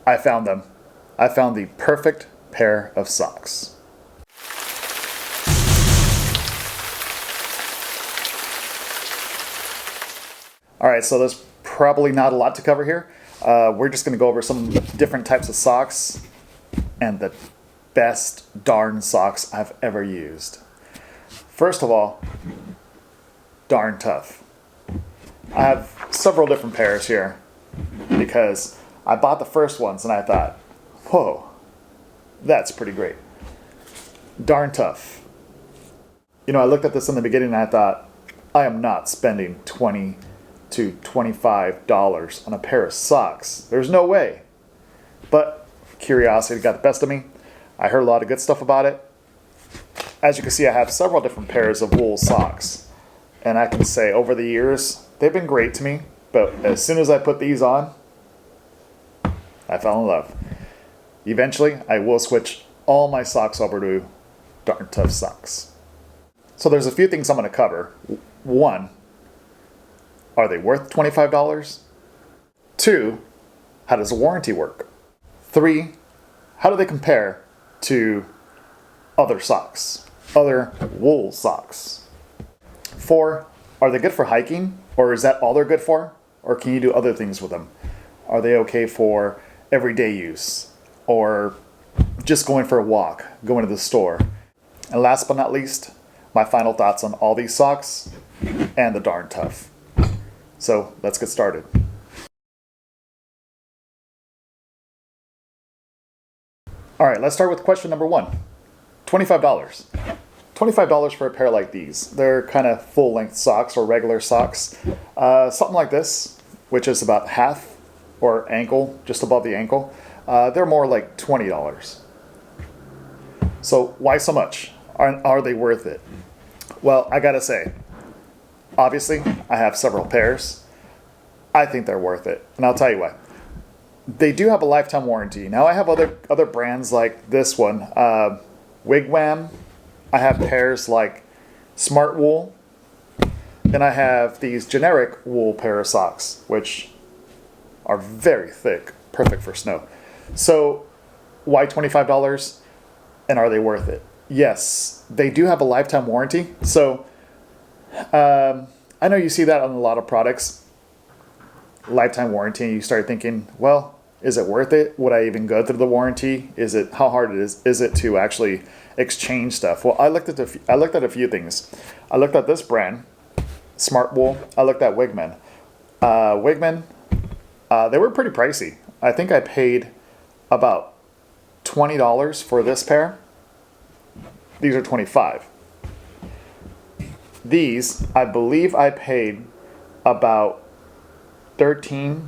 I found them. I found the perfect pair of socks. All right, so there's probably not a lot to cover here. We're just going to go over some different types of socks and the best darn socks I've ever used. First of all, Darn Tough. I have several different pairs here because I bought the first ones and I thought, whoa, that's pretty great. Darn Tough. You know, I looked at this in the beginning and I thought, I am not spending $20 to $25 on a pair of socks. There's no way. But curiosity got the best of me. I heard a lot of good stuff about it. As you can see, I have several different pairs of wool socks. And I can say over the years, they've been great to me. But as soon as I put these on, I fell in love. Eventually, I will switch all my socks over to Darn Tough socks. So there's a few things I'm going to cover. One, are they worth $25? 2, how does a warranty work? 3, how do they compare to other socks, other wool socks? 4, are they good for hiking, or is that all they're good for? Or can you do other things with them? Are they okay for everyday use, or just going for a walk, going to the store? And last but not least, my final thoughts on all these socks and the Darn Tough. So let's get started. All right, let's start with question number 1. $25. $25 for a pair like these. They're kind of full-length socks or regular socks. Something like this, which is about half or ankle, just above the ankle. They're more like $20. So why so much? Are they worth it? Well, I gotta say, obviously, I have several pairs. I think they're worth it, and I'll tell you why. They do have a lifetime warranty. Now, I have other brands like this one, Wigwam. I have pairs like Smart Wool. Then I have these generic wool pair of socks, which are very thick, perfect for snow. So, why $25? And are they worth it? Yes, they do have a lifetime warranty. So, I know you see that on a lot of products, lifetime warranty, and you start thinking, well, is it worth it? Would I even go through the warranty? How hard is it to actually exchange stuff? Well, I looked at a few things. I looked at this brand, Smart Wool. I looked at Wigman. Wigman, they were pretty pricey. I think I paid about $20 for this pair. These are $25. These, I believe I paid about $13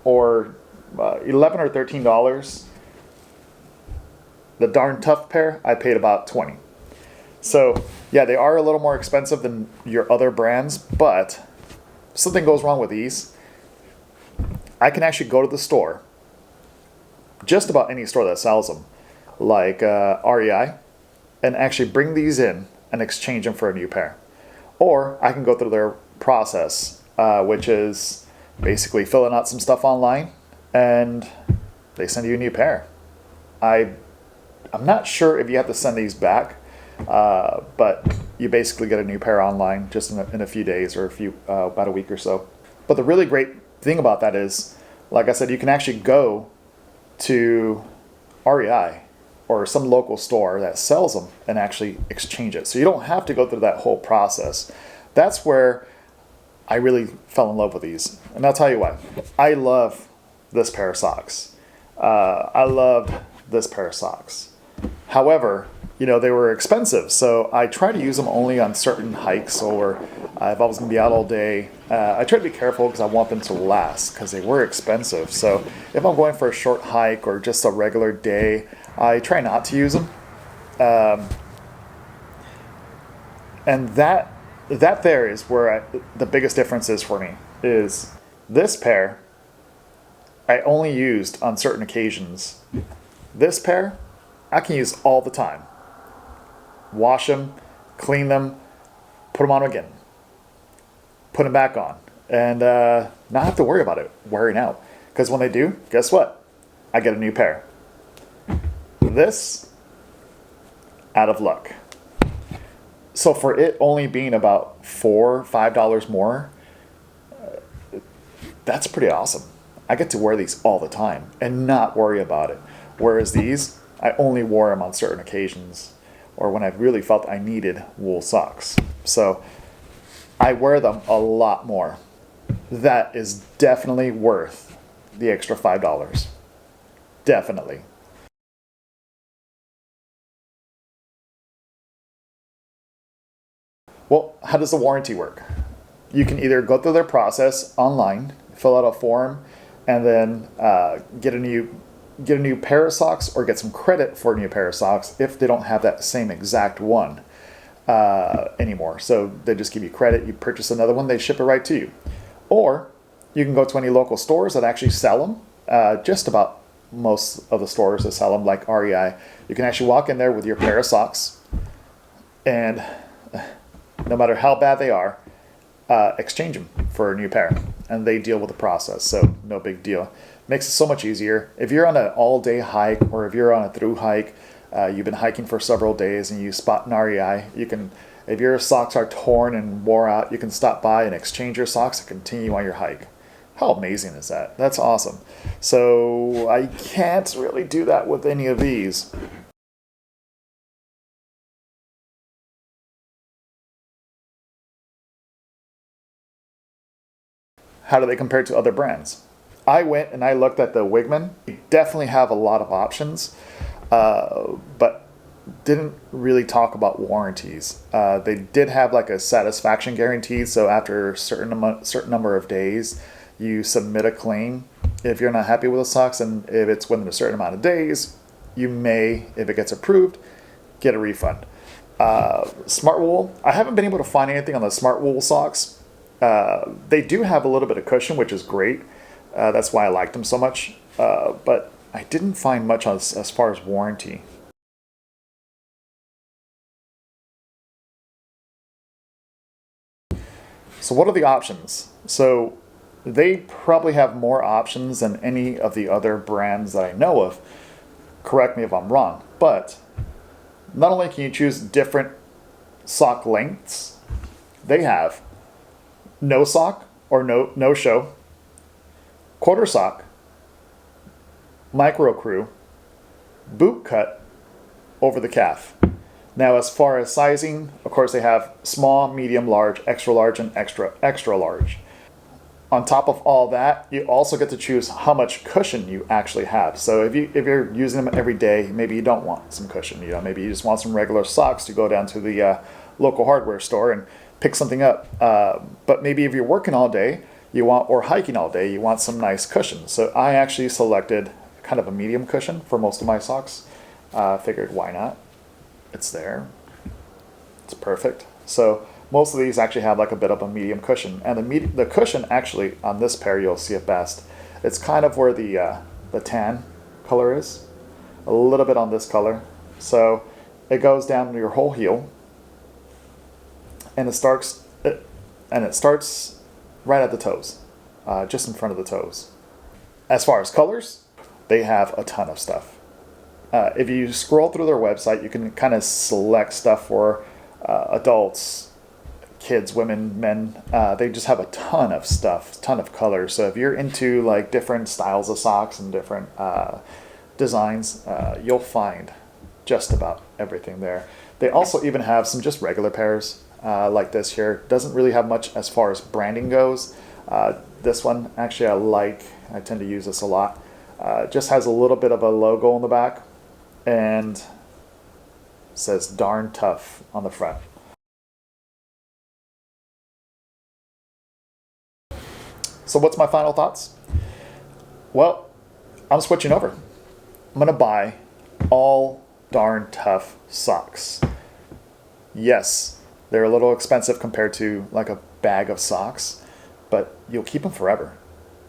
or $11 or $13. The Darn Tough pair, I paid about $20. So, yeah, they are a little more expensive than your other brands, but if something goes wrong with these, I can actually go to the store, just about any store that sells them, like REI, and actually bring these in and exchange them for a new pair. Or I can go through their process, which is basically filling out some stuff online, and they send you a new pair. I'm not sure if you have to send these back, but you basically get a new pair online just in a few days or about a week or so. But the really great thing about that is, like I said, you can actually go to REI or some local store that sells them and actually exchange it. So you don't have to go through that whole process. That's where I really fell in love with these. And I'll tell you why. I love this pair of socks. I love this pair of socks. However, you know, they were expensive. So I try to use them only on certain hikes, or if I was going to be out all day. I try to be careful because I want them to last because they were expensive. So if I'm going for a short hike or just a regular day, I try not to use them. And that there is where the biggest difference is for me, is this pair I only used on certain occasions. This pair I can use all the time. Wash them, clean them, put them on again, put them back on, and not have to worry about it wearing out. Because when they do, guess what? I get a new pair. This, out of luck. So for it only being about $4-5 more, that's pretty awesome. I get to wear these all the time and not worry about it. Whereas these, I only wore them on certain occasions or when I really felt I needed wool socks. So I wear them a lot more. That is definitely worth the extra $5. Definitely. Well, how does the warranty work? You can either go through their process online, fill out a form, and then get a new pair of socks or get some credit for a new pair of socks if they don't have that same exact one anymore. So they just give you credit, you purchase another one, they ship it right to you. Or you can go to any local stores that actually sell them. Just about most of the stores that sell them, like REI, you can actually walk in there with your pair of socks and no matter how bad they are, exchange them for a new pair, and they deal with the process, so no big deal. Makes it so much easier. If you're on an all-day hike or if you're on a through hike, you've been hiking for several days and you spot an REI, you can, if your socks are torn and wore out, you can stop by and exchange your socks and continue on your hike. How amazing is that? That's awesome. So I can't really do that with any of these. How do they compare to other brands? I went and I looked at the Wigman. They definitely have a lot of options, but didn't really talk about warranties. They did have like a satisfaction guarantee, so after a certain number of days, you submit a claim if you're not happy with the socks, and if it's within a certain amount of days, you may, if it gets approved, get a refund. Smartwool, I haven't been able to find anything on the Smartwool socks. They do have a little bit of cushion, which is great. That's why I liked them so much. But I didn't find much as far as warranty. So what are the options? So they probably have more options than any of the other brands that I know of. Correct me if I'm wrong. But not only can you choose different sock lengths, they have no sock or no show, quarter sock, micro crew, boot cut over the calf. Now, as far as sizing, of course, they have small, medium, large, and extra large. On top of all that, you also get to choose how much cushion you actually have. So if you're using them every day, maybe you don't want some cushion. Maybe you just want some regular socks to go down to the local hardware store and pick something up. But maybe if you're working all day, or hiking all day, you want some nice cushion. So I actually selected kind of a medium cushion for most of my socks. Figured why not? It's there. It's perfect. So most of these actually have like a bit of a medium cushion, and the cushion actually on this pair you'll see it best. It's kind of where the tan color is, a little bit on this color. So it goes down to your whole heel, and it starts right at the toes, just in front of the toes. As far as colors, they have a ton of stuff. If you scroll through their website, you can kind of select stuff for adults, kids, women, men. They just have a ton of stuff, ton of colors. So if you're into like different styles of socks and different designs, you'll find just about everything there. They also even have some just regular pairs like this here. Doesn't really have much as far as branding goes. This one actually I tend to use this a lot. Just has a little bit of a logo on the back and says "Darn Tough" on the front. So what's my final thoughts? Well, I'm switching over. I'm gonna buy all Darn Tough socks. Yes, they're a little expensive compared to like a bag of socks, but you'll keep them forever.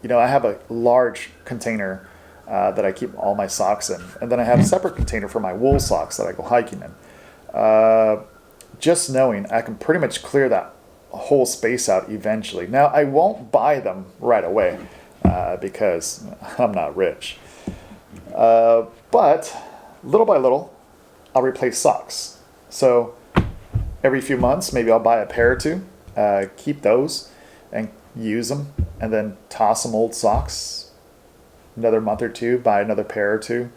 I have a large container that I keep all my socks in, and then I have a separate container for my wool socks that I go hiking in. Just knowing I can pretty much clear that whole space out eventually. Now, I won't buy them right away because I'm not rich. But little by little, I'll replace socks. So every few months, maybe I'll buy a pair or two, keep those and use them, and then toss some old socks. Another month or two, buy another pair or two.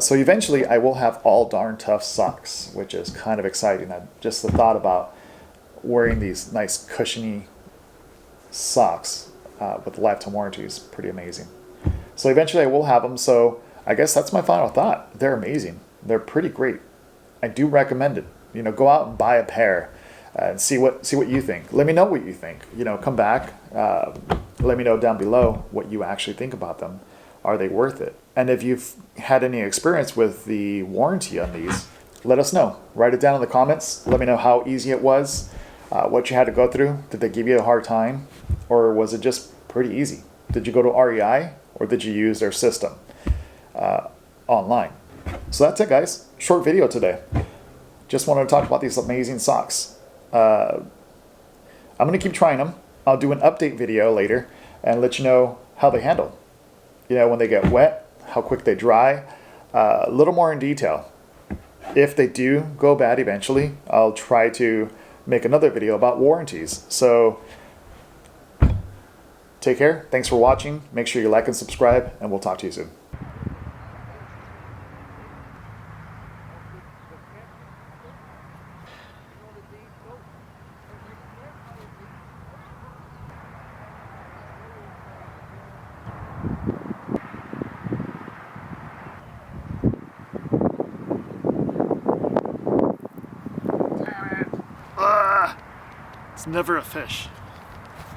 So eventually I will have all Darn Tough socks, which is kind of exciting. Just the thought about wearing these nice cushiony socks with lifetime warranty is pretty amazing. So eventually I will have them. So I guess that's my final thought. They're amazing. They're pretty great. I do recommend it. Go out and buy a pair and see what you think. Let me know what you think. Come back. Let me know down below what you actually think about them. Are they worth it? And if you've had any experience with the warranty on these, let us know. Write it down in the comments. Let me know how easy it was, what you had to go through. Did they give you a hard time? Or was it just pretty easy? Did you go to REI or did you use their system online? So that's it, guys. Short video today. Just wanted to talk about these amazing socks. I'm going to keep trying them. I'll do an update video later and let you know how they handle. When they get wet, how quick they dry, a little more in detail. If they do go bad eventually, I'll try to make another video about warranties. So take care. Thanks for watching. Make sure you like and subscribe, and we'll talk to you soon. It's never a fish.